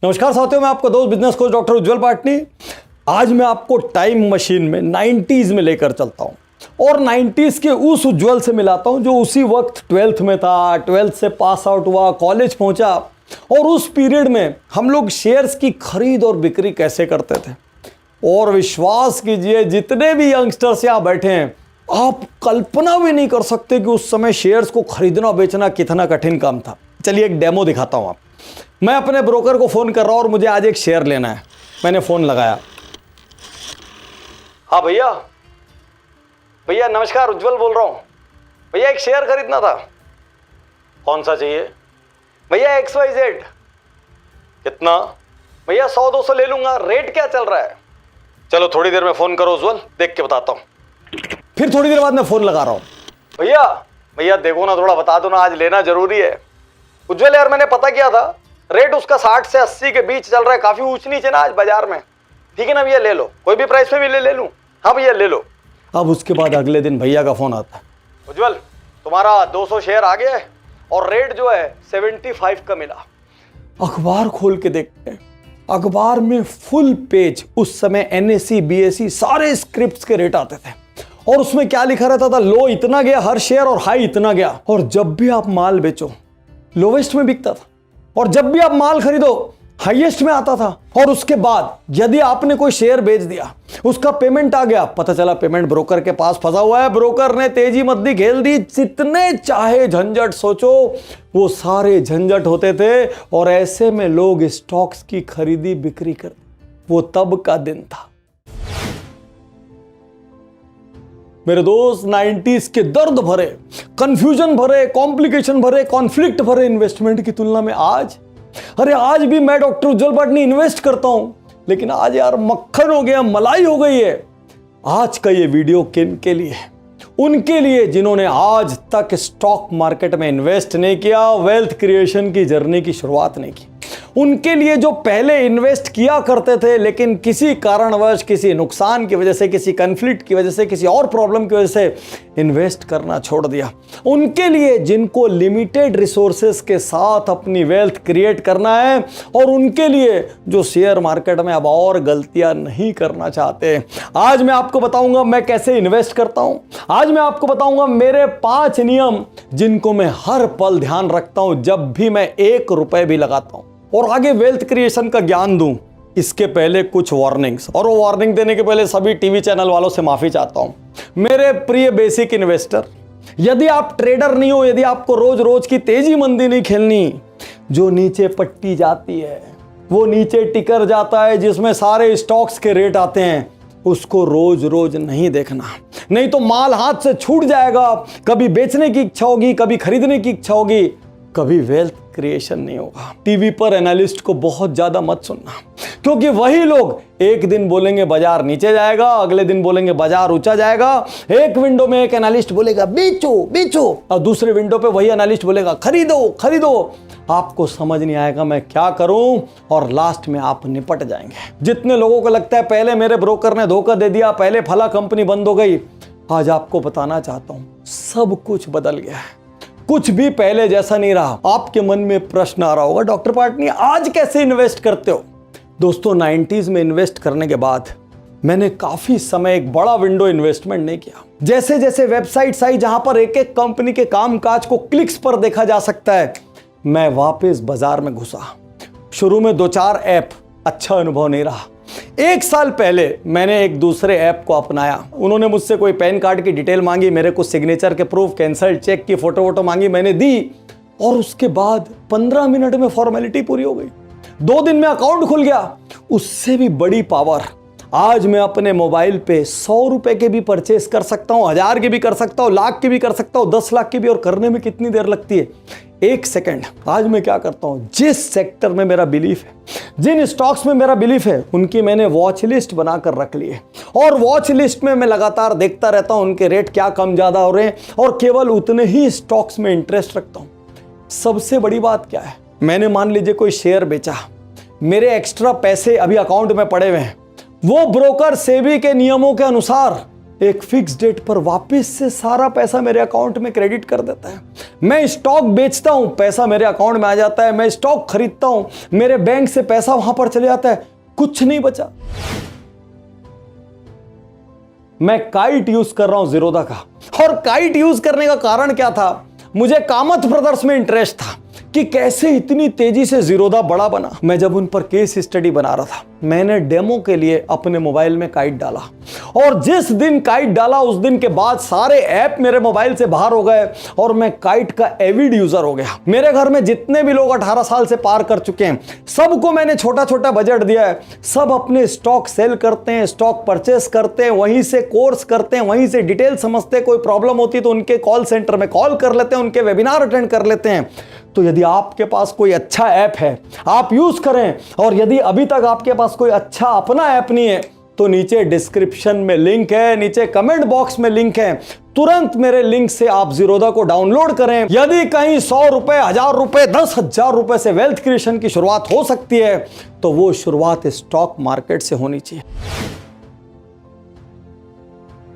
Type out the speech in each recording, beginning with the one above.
नमस्कार साथियों, मैं आपका दोस्त बिजनेस कोच डॉक्टर उज्जवल पाटनी। आज मैं आपको टाइम मशीन में 90s में लेकर चलता हूं और 90s के उस उज्जवल से मिलाता हूं जो उसी वक्त 12th में था, 12th से पास आउट हुआ, कॉलेज पहुंचा और उस पीरियड में हम लोग शेयर्स की खरीद और बिक्री कैसे करते थे। और विश्वास कीजिए, जितने भी यंगस्टर्स यहाँ बैठे हैं, आप कल्पना भी नहीं कर सकते कि उस समय शेयर्स को खरीदना बेचना कितना कठिन काम था। चलिए एक डेमो दिखाता हूं। मैं अपने ब्रोकर को फ़ोन कर रहा हूं और मुझे आज एक शेयर लेना है। मैंने फ़ोन लगाया। हाँ भैया, भैया नमस्कार, उज्जवल बोल रहा हूं। भैया एक शेयर खरीदना था। कौन सा चाहिए? भैया XYZ। कितना? भैया 100-200 ले लूंगा। रेट क्या चल रहा है? चलो थोड़ी देर में फ़ोन करो उज्जवल, देख के बताता हूं। फिर थोड़ी देर बाद मैं फ़ोन लगा रहा हूं। भैया देखो ना, थोड़ा बता दो ना, आज लेना जरूरी है। उज्जवल यार मैंने पता किया था, रेट उसका 60 से 80 के बीच चल रहा है, काफी ऊंच नीचे ना आज बाजार में। ठीक है ना भैया, ले लो, कोई भी प्राइस पे भी ले लूं। हाँ भैया ले लो। अब उसके बाद अगले दिन भैया का फोन आता है, उज्जवल तुम्हारा 200 शेयर आ गया है और रेट जो है 75 का मिला। अखबार खोल के देखते हैं, अखबार में फुल पेज उस समय NSE BSE सारे स्क्रिप्ट्स के रेट आते थे और उसमें क्या लिखा रहता था, लो इतना गया हर शेयर और हाई इतना गया। और जब भी आप माल बेचो लोवेस्ट में बिकता था और जब भी आप माल खरीदो हाईएस्ट में आता था। और उसके बाद यदि आपने कोई शेयर बेच दिया, उसका पेमेंट आ गया, पता चला पेमेंट ब्रोकर के पास फंसा हुआ है, ब्रोकर ने तेजी मद्दी खेल दी, जितने चाहे झंझट सोचो वो सारे झंझट होते थे और ऐसे में लोग स्टॉक्स की खरीदी बिक्री करते। वो तब का दिन था मेरे दोस्त। 90s के दर्द भरे, कंफ्यूजन भरे, कॉम्प्लिकेशन भरे, कॉन्फ्लिक्ट भरे इन्वेस्टमेंट की तुलना में आज, अरे आज भी मैं डॉक्टर उज्जवल पाटनी इन्वेस्ट करता हूं, लेकिन आज यार मक्खन हो गया, मलाई हो गई है। आज का ये वीडियो किन के लिए है? उनके लिए जिन्होंने आज तक स्टॉक मार्केट में इन्वेस्ट नहीं किया, वेल्थ क्रिएशन की जर्नी की शुरुआत नहीं की। उनके लिए जो पहले इन्वेस्ट किया करते थे लेकिन किसी कारणवश, किसी नुकसान की वजह से, किसी कन्फ्लिक्ट की वजह से, किसी और प्रॉब्लम की वजह से इन्वेस्ट करना छोड़ दिया। उनके लिए जिनको लिमिटेड रिसोर्सेस के साथ अपनी वेल्थ क्रिएट करना है और उनके लिए जो शेयर मार्केट में अब और गलतियां नहीं करना चाहते। आज मैं आपको बताऊंगा मैं कैसे इन्वेस्ट करता हूं। आज मैं आपको बताऊंगा मेरे 5 नियम जिनको मैं हर पल ध्यान रखता हूं जब भी मैं 1 रुपए भी लगाता हूं और आगे वेल्थ क्रिएशन का ज्ञान दूं। इसके पहले कुछ वार्निंग्स, और वो वार्निंग देने के पहले सभी टीवी चैनल वालों से माफी चाहता हूं। मेरे प्रिय बेसिक इन्वेस्टर, यदि आप ट्रेडर नहीं हो, यदि आपको रोज रोज की तेजी मंदी नहीं खेलनी, जो नीचे पट्टी जाती है, वो नीचे टिकर जाता है जिसमें सारे स्टॉक्स के रेट आते हैं, उसको रोज रोज नहीं देखना, नहीं तो माल हाथ से छूट जाएगा। कभी बेचने की इच्छा होगी, कभी खरीदने की इच्छा होगी, कभी वेल्थ क्रिएशन नहीं होगा। टीवी पर एनालिस्ट को बहुत ज्यादा मत सुनना, क्योंकि वही लोग एक दिन बोलेंगे बाजार नीचे जाएगा, अगले दिन बोलेंगे बाजार ऊंचा जाएगा। एक विंडो में एक एनालिस्ट बोलेगा बेचो बेचो और दूसरे विंडो पे वही एनालिस्ट बोलेगा खरीदो खरीदो। आपको समझ नहीं आएगा मैं क्या करूं और लास्ट में आप निपट जाएंगे। जितने लोगों को लगता है पहले मेरे ब्रोकर ने धोखा दे दिया, पहले फला कंपनी बंद हो गई, आज आपको बताना चाहता हूं सब कुछ बदल गया है। कुछ भी पहले जैसा नहीं रहा। आपके मन में प्रश्न आ रहा होगा, डॉक्टर पाटनी आज कैसे इन्वेस्ट करते हो? दोस्तों 90s में इन्वेस्ट करने के बाद मैंने काफी समय एक बड़ा विंडो इन्वेस्टमेंट नहीं किया। जैसे जैसे वेबसाइट्स आई जहां पर एक एक कंपनी के कामकाज को क्लिक्स पर देखा जा सकता है, मैं वापस बाजार में घुसा। शुरू में 2-4 ऐप, अच्छा अनुभव नहीं रहा। 1 साल पहले मैंने एक दूसरे ऐप को अपनाया। उन्होंने मुझसे कोई पैन कार्ड की डिटेल मांगी, मेरे को सिग्नेचर के प्रूफ, कैंसल चेक की फोटो मांगी, मैंने दी और उसके बाद 15 मिनट में फॉर्मेलिटी पूरी हो गई। 2 दिन में अकाउंट खुल गया। उससे भी बड़ी पावर, आज मैं अपने मोबाइल पे 100 रुपए के भी परचेस कर सकता हूं, 1000 के भी कर सकता हूं, लाख के भी कर सकता हूं, 10 लाख के भी। और करने में कितनी देर लगती है? 1 सेकंड। आज मैं क्या करता हूं, जिस सेक्टर में मेरा बिलीफ है, जिन स्टॉक्स में मेरा बिलीफ है, उनकी मैंने वॉच लिस्ट बनाकर रख ली है और वॉच लिस्ट में मैं लगातार देखता रहता हूं उनके रेट क्या कम ज्यादा हो रहे हैं और केवल उतने ही स्टॉक्स में इंटरेस्ट रखता हूं। सबसे बड़ी बात क्या है, मैंने मान लीजिए कोई शेयर बेचा, मेरे एक्स्ट्रा पैसे अभी अकाउंट में पड़े हुए हैं, वो ब्रोकर सेबी के नियमों के अनुसार एक फिक्स डेट पर वापस से सारा पैसा मेरे अकाउंट में क्रेडिट कर देता है। मैं स्टॉक बेचता हूं, पैसा मेरे अकाउंट में आ जाता है। मैं स्टॉक खरीदता हूं, मेरे बैंक से पैसा वहां पर चले जाता है, कुछ नहीं बचा। मैं काइट यूज कर रहा हूं ज़ीरोधा का, और काइट यूज करने का कारण क्या था? मुझे कामत ब्रदर्स में इंटरेस्ट था कि कैसे इतनी तेजी से ज़ीरोधा बड़ा बना। मैं जब उन पर केस स्टडी बना रहा था, मैंने डेमो के लिए अपने मोबाइल में काइट डाला, और जिस दिन काइट डाला उस दिन के बाद सारे ऐप मेरे मोबाइल से बाहर हो गए और मैं काइट का एविड यूजर हो गया। मेरे घर में जितने भी लोग 18 साल से पार कर चुके हैं, सबको मैंने छोटा छोटा बजट दिया है। सब अपने स्टॉक सेल करते हैं, स्टॉक परचेस करते हैं, वहीं से कोर्स करते हैं, वहीं से डिटेल समझते हैं। कोई प्रॉब्लम होती तो उनके कॉल सेंटर में कॉल कर लेते हैं, उनके वेबिनार अटेंड कर लेते हैं। तो यदि आपके पास कोई अच्छा ऐप है, आप यूज करें। और यदि अभी तक आपके पास कोई अच्छा अपना ऐप नहीं है, तो नीचे डिस्क्रिप्शन में लिंक है, नीचे कमेंट बॉक्स में लिंक है, तुरंत मेरे लिंक से आप ज़ीरोधा को डाउनलोड करें। यदि कहीं 100 रुपए, 1000 रुपए, 10,000 रुपए से वेल्थ क्रिएशन की शुरुआत हो सकती है, तो वो शुरुआत स्टॉक मार्केट से होनी चाहिए।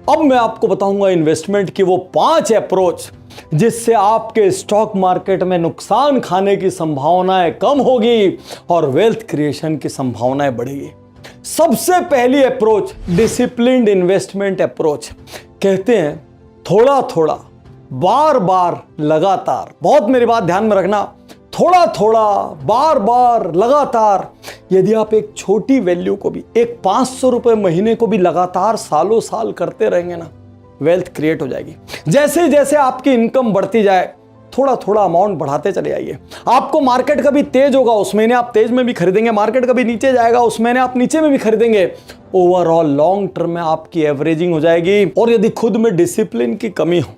अब मैं आपको बताऊंगा इन्वेस्टमेंट की वो 5 अप्रोच जिससे आपके स्टॉक मार्केट में नुकसान खाने की संभावनाएं कम होगी और वेल्थ क्रिएशन की संभावनाएं बढ़ेगी। सबसे पहली अप्रोच डिसिप्लिन्ड इन्वेस्टमेंट अप्रोच। कहते हैं थोड़ा थोड़ा, बार बार, लगातार। बहुत मेरी बात ध्यान में रखना, थोड़ा थोड़ा, बार बार, लगातार। यदि आप एक छोटी वैल्यू को भी, एक 500 रुपए महीने को भी लगातार सालों साल करते रहेंगे ना, वेल्थ क्रिएट हो जाएगी। जैसे जैसे आपकी इनकम बढ़ती जाए, थोड़ा थोड़ा अमाउंट बढ़ाते चले आइए। आपको मार्केट कभी तेज होगा, उस महीने आप तेज में भी खरीदेंगे। मार्केट कभी नीचे जाएगा, उस महीने आप नीचे में भी खरीदेंगे। ओवरऑल लॉन्ग टर्म में आपकी एवरेजिंग हो जाएगी। और यदि खुद में डिसिप्लिन की कमी हो,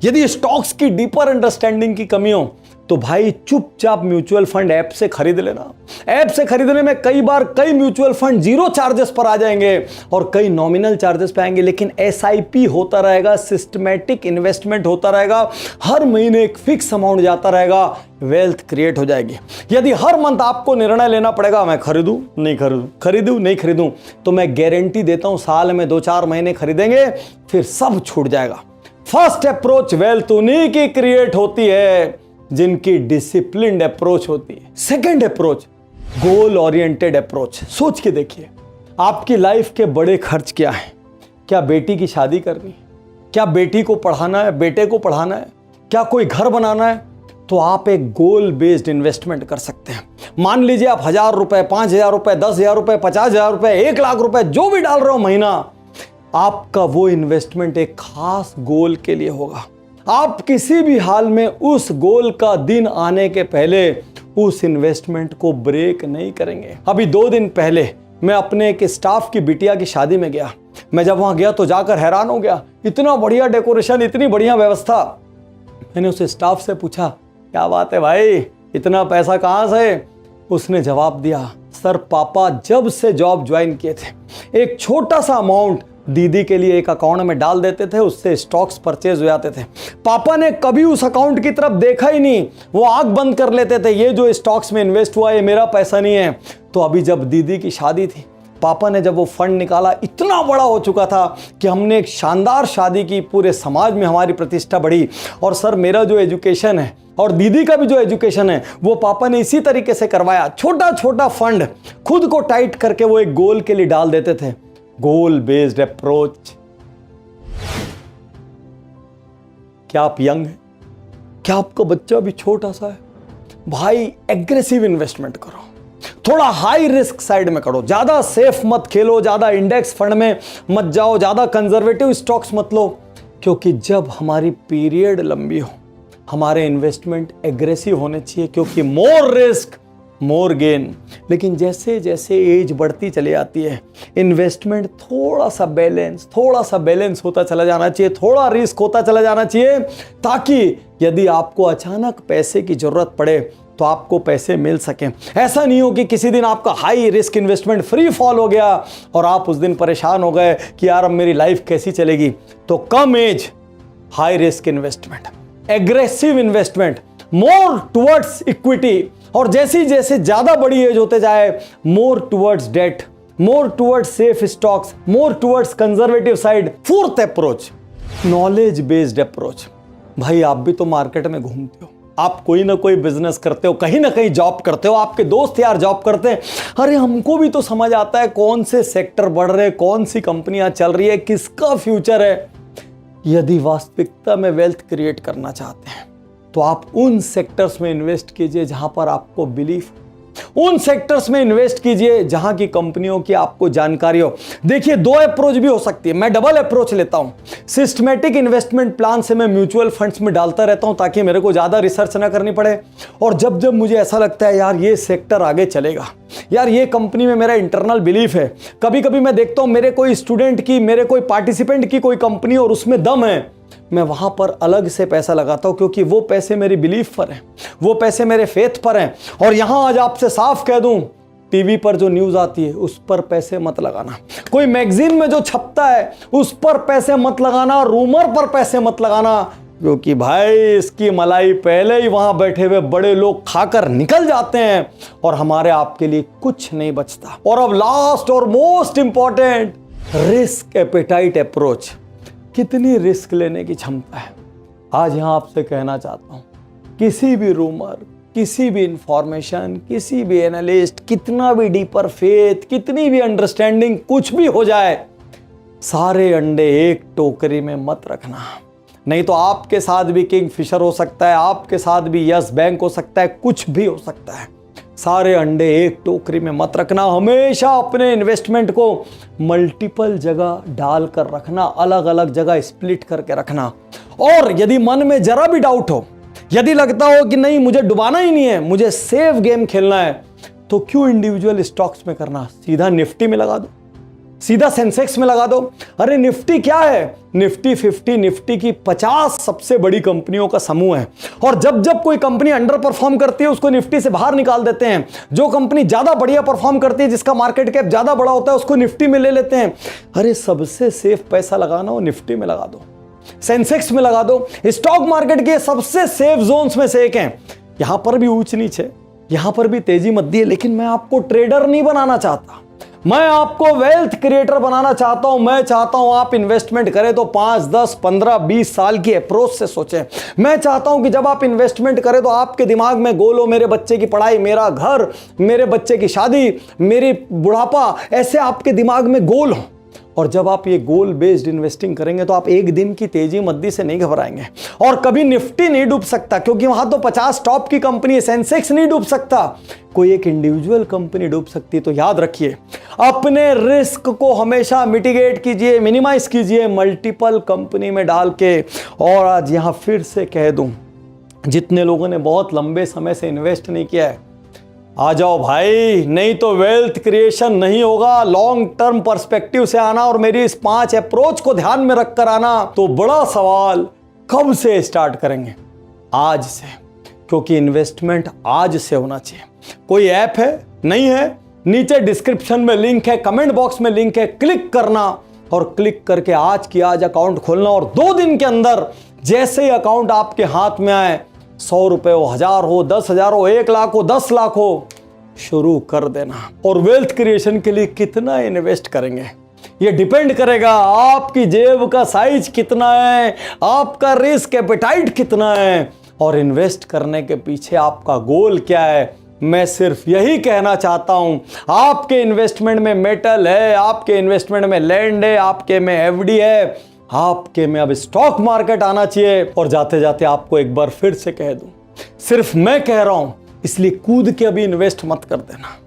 यदि स्टॉक्स की डीपर अंडरस्टैंडिंग की कमी हो, तो भाई चुपचाप म्यूचुअल फंड ऐप से खरीद लेना। ऐप से खरीदने में कई बार कई म्यूचुअल फंड 0 चार्जेस पर आ जाएंगे और कई नॉमिनल चार्जेस पे आएंगे, लेकिन एसआईपी होता रहेगा, सिस्टमैटिक इन्वेस्टमेंट होता रहेगा, हर महीने एक फिक्स अमाउंट जाता रहेगा, वेल्थ क्रिएट हो जाएगी। यदि हर मंथ आपको निर्णय लेना पड़ेगा, मैं खरीदूं नहीं खरीदूं, खरीदूं नहीं खरीदूं, तो मैं गारंटी देता हूं साल में 2-4 महीने खरीदेंगे, फिर सब छूट जाएगा। फर्स्ट अप्रोच, वेल्थ उन्हीं की क्रिएट होती है जिनकी डिसिप्लिन्ड अप्रोच होती है। Second approach, goal oriented approach. सोच के देखिए, आपकी लाइफ के बड़े खर्च क्या हैं? क्या बेटी की शादी करनी है? क्या बेटी को पढ़ाना है, बेटे को पढ़ाना है? क्या कोई घर बनाना है? तो आप एक गोल बेस्ड इन्वेस्टमेंट कर सकते हैं। मान लीजिए आप 1000 रुपए, 5000 रुपए, 10,000 रुपए, 50,000 रुपए, 1 लाख रुपए, जो भी डाल रहे हो महीना, आपका वो इन्वेस्टमेंट एक खास गोल के लिए होगा। आप किसी भी हाल में उस गोल का दिन आने के पहले उस इन्वेस्टमेंट को ब्रेक नहीं करेंगे। अभी 2 दिन पहले मैं अपने एक स्टाफ की बिटिया की शादी में गया। मैं जब वहां गया तो जाकर हैरान हो गया, इतना बढ़िया डेकोरेशन, इतनी बढ़िया व्यवस्था। मैंने उस स्टाफ से पूछा, क्या बात है भाई, इतना पैसा कहां से? उसने जवाब दिया, सर पापा जब से जॉब ज्वाइन किए थे, एक छोटा सा अमाउंट दीदी के लिए एक अकाउंट में डाल देते थे, उससे स्टॉक्स परचेज हो जाते थे। पापा ने कभी उस अकाउंट की तरफ देखा ही नहीं, वो आंख बंद कर लेते थे, ये जो स्टॉक्स में इन्वेस्ट हुआ ये मेरा पैसा नहीं है। तो अभी जब दीदी की शादी थी, पापा ने जब वो फंड निकाला, इतना बड़ा हो चुका था कि हमने एक शानदार शादी की, पूरे समाज में हमारी प्रतिष्ठा बढ़ी। और सर मेरा जो एजुकेशन है और दीदी का भी जो एजुकेशन है, वो पापा ने इसी तरीके से करवाया। छोटा छोटा फंड खुद को टाइट करके वो एक गोल के लिए डाल देते थे। गोल बेस्ड अप्रोच। क्या आप यंग हैं? क्या आपका बच्चा भी छोटा सा है? भाई एग्रेसिव इन्वेस्टमेंट करो, थोड़ा हाई रिस्क साइड में करो। ज्यादा सेफ मत खेलो, ज्यादा इंडेक्स फंड में मत जाओ, ज्यादा कंजर्वेटिव स्टॉक्स मत लो, क्योंकि जब हमारी पीरियड लंबी हो, हमारे इन्वेस्टमेंट एग्रेसिव होने चाहिए, क्योंकि मोर रिस्क मोर गेन। लेकिन जैसे जैसे एज बढ़ती चली जाती है, इन्वेस्टमेंट थोड़ा सा बैलेंस होता चला जाना चाहिए, थोड़ा रिस्क होता चला जाना चाहिए, ताकि यदि आपको अचानक पैसे की जरूरत पड़े तो आपको पैसे मिल सकें। ऐसा नहीं हो कि किसी दिन आपका high risk investment free fall हो गया और आप उस दिन परेशान हो गए कि यार अब मेरी लाइफ कैसी चलेगी। तो कम age, high risk investment, aggressive investment, more towards equity, और जैसी जैसे ज्यादा बड़ी एज होते जाए more towards debt, more towards safe stocks, more towards conservative side. Fourth approach, knowledge based approach. भाई आप भी तो मार्केट में घूमते हो, आप कोई ना कोई बिजनेस करते हो, कहीं ना कहीं जॉब करते हो, आपके दोस्त यार जॉब करते हैं। अरे हमको भी तो समझ आता है कौन से सेक्टर बढ़ रहे, कौन सी कंपनियां चल रही है, किसका फ्यूचर है। यदि वास्तविकता में वेल्थ क्रिएट करना चाहते हैं तो आप उन सेक्टर्स में इन्वेस्ट कीजिए जहां पर आपको बिलीफ, उन सेक्टर्स में इन्वेस्ट कीजिए जहां की कंपनियों की आपको जानकारी हो। देखिए दो अप्रोच भी हो सकती है, मैं डबल अप्रोच लेता हूं। सिस्टमैटिक इन्वेस्टमेंट प्लान से मैं म्यूचुअल फंड्स में डालता रहता हूं ताकि मेरे को ज्यादा रिसर्च ना करनी पड़े। और जब जब मुझे ऐसा लगता है यार ये सेक्टर आगे चलेगा, यार ये कंपनी में मेरा इंटरनल बिलीफ है, कभी कभी मैं देखता हूं मेरे कोई स्टूडेंट की, मेरे कोई पार्टिसिपेंट की कोई कंपनी और उसमें दम है, मैं वहां पर अलग से पैसा लगाता हूं क्योंकि वो पैसे मेरी बिलीफ पर हैं, वो पैसे मेरे फेथ पर हैं। और यहां आज आपसे साफ कह दूं, टीवी पर जो न्यूज आती है उस पर पैसे मत लगाना, कोई मैगजीन में जो छपता है उस पर पैसे मत लगाना, रूमर पर पैसे मत लगाना, क्योंकि भाई इसकी मलाई पहले ही वहां बैठे हुए बड़े लोग खाकर निकल जाते हैं और हमारे आपके लिए कुछ नहीं बचता। और अब लास्ट और most important, risk appetite approach. कितनी रिस्क लेने की क्षमता है। आज यहां आपसे कहना चाहता हूं, किसी भी रूमर, किसी भी इंफॉर्मेशन, किसी भी एनालिस्ट, कितना भी डीपर फेथ, कितनी भी अंडरस्टैंडिंग, कुछ भी हो जाए, सारे अंडे एक टोकरी में मत रखना, नहीं तो आपके साथ भी किंगफिशर हो सकता है, आपके साथ भी यस बैंक हो सकता है, कुछ भी हो सकता है। सारे अंडे एक टोकरी में मत रखना। हमेशा अपने इन्वेस्टमेंट को मल्टीपल जगह डालकर रखना, अलग अलग जगह स्प्लिट करके रखना। और यदि मन में जरा भी डाउट हो, यदि लगता हो कि नहीं मुझे डुबाना ही नहीं है, मुझे सेफ गेम खेलना है, तो क्यों इंडिविजुअल स्टॉक्स में करना, सीधा निफ्टी में लगा दो, सीधा सेंसेक्स में लगा दो। अरे निफ्टी क्या है, निफ्टी 50, निफ्टी की 50 सबसे बड़ी कंपनियों का समूह है। और जब जब कोई कंपनी अंडर परफॉर्म करती है उसको निफ्टी से बाहर निकाल देते हैं, जो कंपनी ज्यादा बढ़िया परफॉर्म करती है, जिसका मार्केट कैप ज्यादा बड़ा होता है, उसको निफ्टी में ले लेते हैं। अरे सबसे सेफ पैसा लगाना हो निफ्टी में लगा दो, सेंसेक्स में लगा दो। स्टॉक मार्केट के सबसे सेफ जोन्स में से एक है। यहां पर भी ऊंच नीचे, यहां पर भी तेजी मद्दी है, लेकिन मैं आपको ट्रेडर नहीं बनाना चाहता, मैं आपको वेल्थ क्रिएटर बनाना चाहता हूं। मैं चाहता हूं आप इन्वेस्टमेंट करें तो 5, 10, 15, 20 साल की अप्रोच से सोचें। मैं चाहता हूं कि जब आप इन्वेस्टमेंट करें तो आपके दिमाग में गोल हो, मेरे बच्चे की पढ़ाई, मेरा घर, मेरे बच्चे की शादी, मेरी बुढ़ापा, ऐसे आपके दिमाग में गोल हो। और जब आप ये गोल बेस्ड इन्वेस्टिंग करेंगे तो आप एक दिन की तेजी मद्दी से नहीं घबराएंगे। और कभी निफ्टी नहीं डूब सकता क्योंकि वहां तो 50 टॉप की कंपनी है, सेंसेक्स नहीं डूब सकता, कोई एक इंडिविजुअल कंपनी डूब सकती है। तो याद रखिए, अपने रिस्क को हमेशा मिटिगेट कीजिए, मिनिमाइज कीजिए मल्टीपल कंपनी में डाल के। और आज यहां फिर से कह दूं, जितने लोगों ने बहुत लंबे समय से इन्वेस्ट नहीं किया है, आ जाओ भाई, नहीं तो वेल्थ क्रिएशन नहीं होगा। लॉन्ग टर्म पर्सपेक्टिव से आना और मेरी इस 5 अप्रोच को ध्यान में रखकर आना। तो बड़ा सवाल, कब से स्टार्ट करेंगे? आज से, क्योंकि इन्वेस्टमेंट आज से होना चाहिए। कोई ऐप है? नहीं है? नीचे डिस्क्रिप्शन में लिंक है, कमेंट बॉक्स में लिंक है, क्लिक करना और क्लिक करके आज की आज अकाउंट खोलना। और 2 दिन के अंदर जैसे ही अकाउंट आपके हाथ में आए, 100 रुपए हो, 1000 हो, 10,000 हो, 1 लाख हो, 10 लाख हो, शुरू कर देना। और वेल्थ क्रिएशन के लिए कितना इन्वेस्ट करेंगे ये डिपेंड करेगा आपकी जेब का साइज कितना है, आपका रिस्क एपेटाइट कितना है और इन्वेस्ट करने के पीछे आपका गोल क्या है। मैं सिर्फ यही कहना चाहता हूं, आपके इन्वेस्टमेंट में मेटल है, आपके इन्वेस्टमेंट में लैंड है, आपके में एफडी है, आपके में अब स्टॉक मार्केट आना चाहिए। और जाते जाते आपको एक बार फिर से कह दूं, सिर्फ मैं कह रहा हूं इसलिए कूद के अभी इन्वेस्ट मत कर देना।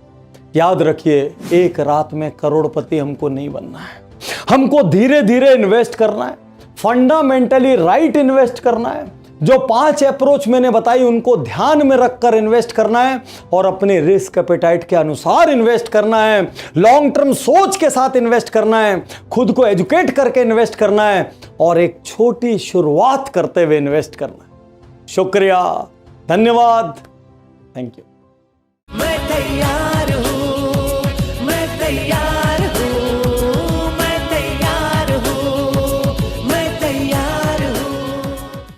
याद रखिए, एक रात में करोड़पति हमको नहीं बनना है, हमको धीरे धीरे इन्वेस्ट करना है, फंडामेंटली राइट इन्वेस्ट करना है। जो 5 अप्रोच मैंने बताई उनको ध्यान में रखकर इन्वेस्ट करना है और अपने रिस्क एपेटाइट के अनुसार इन्वेस्ट करना है, लॉन्ग टर्म सोच के साथ इन्वेस्ट करना है, खुद को एजुकेट करके इन्वेस्ट करना है और एक छोटी शुरुआत करते हुए इन्वेस्ट करना है। शुक्रिया, धन्यवाद, थैंक यू।